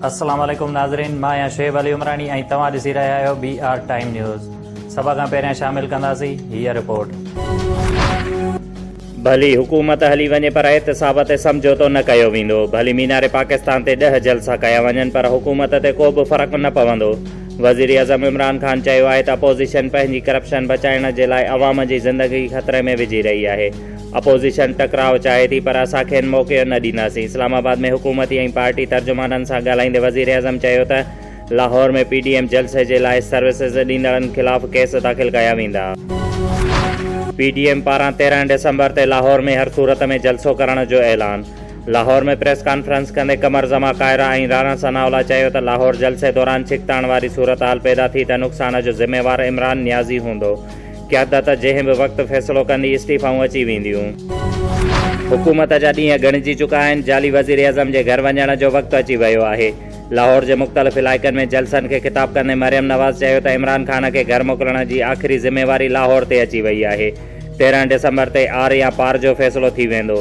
अस्सलाम वालेकुम नाज़रीन, मां आहियां शुएब अली उमरानी ऐं तव्हां ॾिसी रहिया आहियो BR टाइम न्यूज़। सभ खां पहिरियां शामिल कंदासीं हीअ रिपोर्ट। भली हुकूमत हली वञे पर एहतिसाब ते समझोतो न कयो वेंदो। भली मीनारे पाकिस्तान ते 10 जलसा कया वञनि पर हुकूमत ते को बि फ़र्क़ु न पवंदो। वज़ीर आज़म इमरान ख़ान चयो आहे त अपोज़िशन पंहिंजी करप्शन बचाइण जे लाइ अवाम जी ज़िंदगी ख़तरे में विझी रही आहे। अपोज़िशन टकराव चाहे थी पर असां खेनि मौक़ो न ॾींदासीं। इस्लामाबाद में हुकूमती ऐं पार्टी तर्जुमाननि सां ॻाल्हाईंदे वज़ीर आज़म चयो त लाहौर में PDM जलसे जे लाइ सर्विसिस ॾींदड़नि ख़िलाफ़ केस दाख़िल कया वेंदा। PDM पारां 13 डिसंबर ते लाहौर में हर सूरत में जलसो करण जो ऐलान। लाहौर में प्रेस कॉन्फ्रेंस कंदे कमर ज़मा कायरा ऐं राणा सनाउल्ला चयो त लाहौर जलसे दौरान छिकताण वारी सूरत हाल पैदा थी त नुक़सान जो ज़िम्मेवार इमरान नियाज़ी हूंदो। क़यादत जंहिं बि वक़्तु फ़ैसिलो कंदी इस्तीफ़ाऊं अची वेंदियूं। हुकूमत जा ॾींहं ॻणिजी चुका आहिनि। जाली वज़ीर आज़म जे घर वञण जो वक़्तु अची वियो आहे। लाहौर जे मुख़्तलिफ़ इलाइक़नि में जलसनि खे ख़िताब कंदे मरियम नवाज़ चयो त इमरान ख़ान खे घर मोकिलण जी आख़िरी ज़िम्मेवारी लाहौर ते अची वई आहे। 13 डिसंबर ते आर या पार जो फ़ैसिलो थी वेंदो।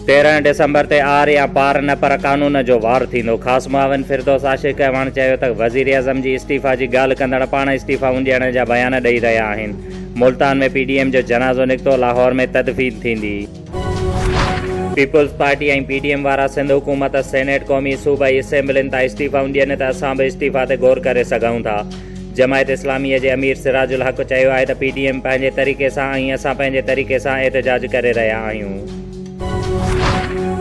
13 डिसंबर ते आर या पार न पर कानून जो वार थींदो। ख़ासि मुआविन फिरदौस आशिक़ अहवान चयो त वज़ीर आज़म जी इस्तीफ़ा जी ॻाल्हि कंदड़ पाण इस्तीफ़ाऊं ॾियण जा बयान ॾेई रहिया आहिनि। मुल्तान में PDM जो जनाज़ो निकितो, लाहौर में तदफ़ीन थींदी। पीपुल्स पार्टी ऐं PDM वारा सिंध हुकूमत सेनेट क़ौमी सूबाई असेंबलियुनि तां इस्तीफ़ाऊं ॾियनि त असां बि इस्तीफ़ा ते गौर करे सघूं था। जमायत इस्लामीअ जे अमीर सिराजुल हक़ चयो आहे त PDM पंहिंजे तरीक़े सां ऐं असां पंहिंजे तरीक़े सां एहतिजाज करे रहिया आहियूं।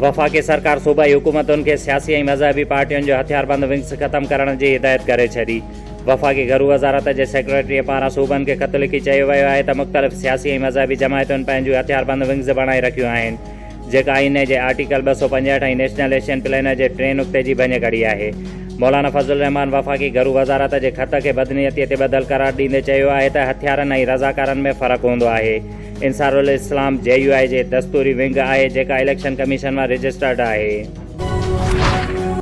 वफ़ाक़ी सरकार सूबाई हुकूमतुनि खे सियासी ऐं मज़हबी पार्टियुनि जो हथियारबंद विंग्स ख़तमु करण जी हिदायत करे छॾी। वफ़ाक़ी घरू वज़ारत जे सेक्रेटरीअ पारां सूबनि खे ख़त लिखी चयो वियो आहे त मुख़्तलिफ़ सियासी ऐं मज़हबी जमायतुनि पंहिंजूं हथियारबंद विंग्स बणाए रखियूं आहिनि, जेका आईने जे आर्टिकल 265 ऐं नेशनल एशियन प्लान जे 3 नुक़्ते जी भञ कड़ी आहे। मौलाना फज़लुर रहमान वफ़ाक़ी घरू वज़ारत जे ख़त खे बदनीयतीअ ते बदल करार ॾींदे चयो आहे त हथियारनि ऐं रज़ाकारनि में फ़र्क़ु हूंदो आहे। इंसारुल इस्लाम JUI जे दस्तूरी विंग आहे जेका इलेक्शन कमीशन मां रजिस्टर्ड आहे।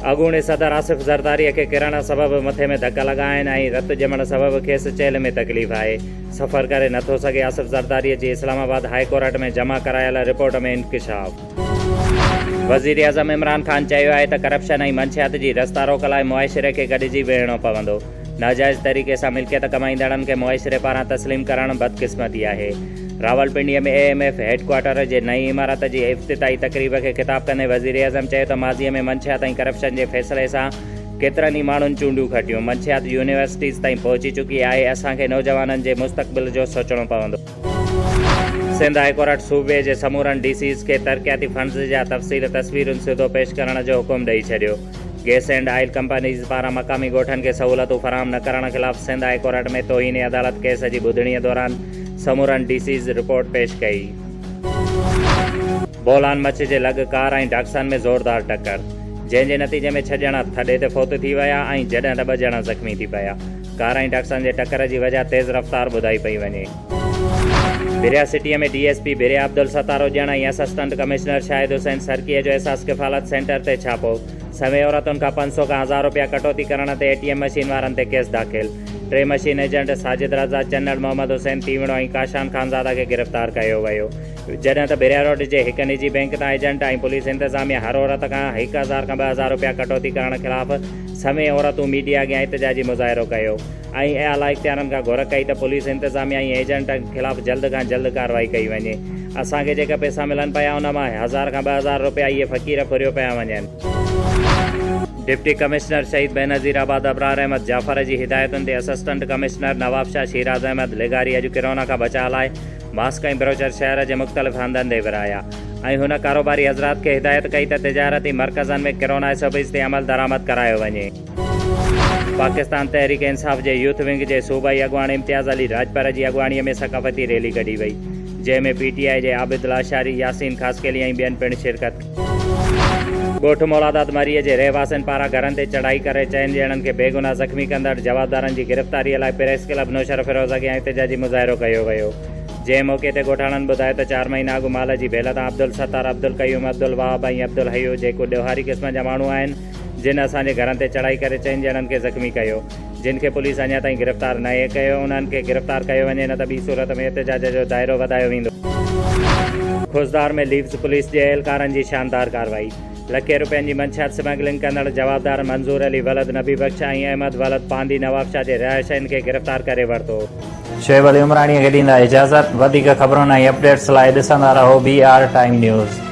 अॻूणे सदर आसिफ़ ज़रदारीअ खे किरण सबबि मथे में धक लॻा आहिनि ऐं रतु ॼमण सबबि खेसि चेल में तकलीफ़ आहे। सफ़र करे नथो सघे। आसिफ़ ज़रदारीअ जी इस्लामाबाद हाई कोर्ट में जमा करायल रिपोर्ट में इंकिशाफ़। वज़ीर आज़म इमरान ख़ान चयो आहे त करप्शन ऐं मंशियात जी रस्ता रोक लाइ मुआशिरे खे गॾिजी वेहणो पवंदो। नाजाइज़ तरीक़े सां मिल्कियत कमाईंदड़नि खे मुआशिरे पारां तस्लीम करणु बदक़िस्मती आहे। रावलपिंडीअ में AMF हेडक्वार्टर जे नई इमारत जी इफ़्तिताही तक़रीब खे ख़िताब कंदे वज़ीर आज़म चयो त माज़ीअ में मंशियात ऐं करप्शन जे फ़ैसिले सां केतिरनि ई माण्हुनि चूंडियूं खटियूं। मंशियात यूनिवर्सिटीज़ ताईं पहुची चुकी आहे। असांखे नौजवाननि जे मुस्तक़बिल जो सोचणो पवंदो। सिंध हाई कोर्ट सूबे जे समूरनि DCs खे तरक़ियाती फंड्स जा तफ़सील तस्वीरुनि सिधो पेश करण जो हुकुम ॾेई छॾियो। गैस एंड ऑयल कंपनीज़ पारां मक़ामी ॻोठनि खे सहूलियतूं फ़राहम न करण ख़िलाफ़ सिंध हाई कोर्ट में तौहीन अदालत केस जी ॿुधणीअ दौरान समूरनि DCs रिपोर्ट पेश कई। बोलान मछ जे लॻ कार ऐं डाक्सन में ज़ोरदार टक्कर, जंहिं जे नतीजे में 6 ॼणा थॾे ते फ़ौत थी विया ऐं जॾहिं त 2 ॼणा ज़ख़्मी थी पिया। कार ऐं डाक्सन जे टक्कर जी वजह तेज़ रफ़्तार ॿुधाई पई वञे। बिरिया सिटीअ में DSP बिरिया अब्दुल सतारो ॼण ऐं असिस्टेंट कमिश्नर शाहिद हुसैन सरकीअ जो एहसास किफ़ालत सेंटर ते छापो। सवें औरतुनि खां 500 खां 1000 रुपया कटौती करण ते ATM मशीन वारनि ते केस दाख़िल। 3 मशीन एजेंट साजिद रज़ा, चन्नड़ मोहम्मद हुसैन तीवणो ऐं काशान ख़ानज़ादा खे गिरफ़्तार कयो वियो। जॾहिं त बिरिया रोड जे हिकु निजी बैंक तां एजेंट ऐं पुलिस इंतिज़ामिया हर औरत खां 1000 खां 2000 रुपया कटौती करण ख़िलाफ़ सवें औरतूं मीडिया अॻियां एहतिजाजी मुज़ाहिरो कयो ऐं आला इख़्तियारनि खां घुर कई त पुलिस इंतिज़ामिया ऐं एजेंट ख़िलाफ़ जल्द खां जल्द कार्रवाई कई वञे। असांखे जेका पैसा मिलनि पिया उन मां 1000 खां 2000 रुपया इहे फ़क़ीर फुरियो पिया वञनि। डिप्टी कमिश्नर शहीद बेनज़ीराबाद अबरार अहमद जाफ़र जी हिदायतुनि ते assistant commissioner Nawab Shah Shiraz Ahmad लेगारी अॼु किरोना खां बचाव लाइ मास्क ऐं ब्रोचर शहर जे मुख़्तलिफ़ हंधनि ते विरहाया ऐं हुन कारोबारी हज़रात खे हिदायत कई त तिजारती मर्कज़नि में किरोना सर्विस ते अमल दरामद करायो वञे। पाकिस्तान तहरीक इंसाफ़ जे यूथ विंग जे सूबाई अॻवान इम्तियाज़ अली राजपर जी अॻवानीअ में सक़ाफ़ती रैली कढी वई, जंहिं में PTI जे आबिद लाशारी, यासीन ख़ासकेली ऐं ॿियनि पिणु शिरकत। ॻोठ मौलादात मरीअ जे रहवासियुनि पारां घरनि ते चढ़ाई करे 4 ॼणनि खे बेगुनाह ज़ख़्मी कंदड़ जवाबदारनि जी गिरफ़्तारीअ लाइ प्रेस क्लब नौशर फिरोज़ अॻियां एहतिजाजी मुज़ाहिरो कयो वियो। जंहिं मौक़े ते ॻोठाणनि ॿुधायो त 4 महीना अॻु माल जी भेल तां अब्दुल सत्तार, अब्दुल क़यूम, अब्दुल वहाब ऐं अब्दुल हयो जेको ॾोहारी क़िस्म जा माण्हू आहिनि, जिन असांजे घरनि ते चढ़ाई करे 4 ॼणनि खे ज़ख़्मी कयो, जिन खे पुलिस अञा ताईं गिरफ़्तार न कयो। उन्हनि खे गिरफ़्तार कयो वञे न त ॿी सूरत में एहतिजाज जो दाइरो वधायो वेंदो। खुसदार में लीव्स पुलिस जे एहलकारनि जी शानदार कार्रवाई। लखे रुपयनि जी मंशात स्मगलिंग कंदड़ जवाबदार मंज़ूर अली वलद नबी बख्श ऐं अहमद वलद पांदी नवाबशाह जे रिहाइशनि खे गिरफ़्तार करे वरितो। शोएब अली उमराणीअ खे ॾींदा इजाज़त। वधीक ख़बरुनि ऐं अपडेट्स लाइ ॾिसंदा रहो BR टाइम न्यूज़।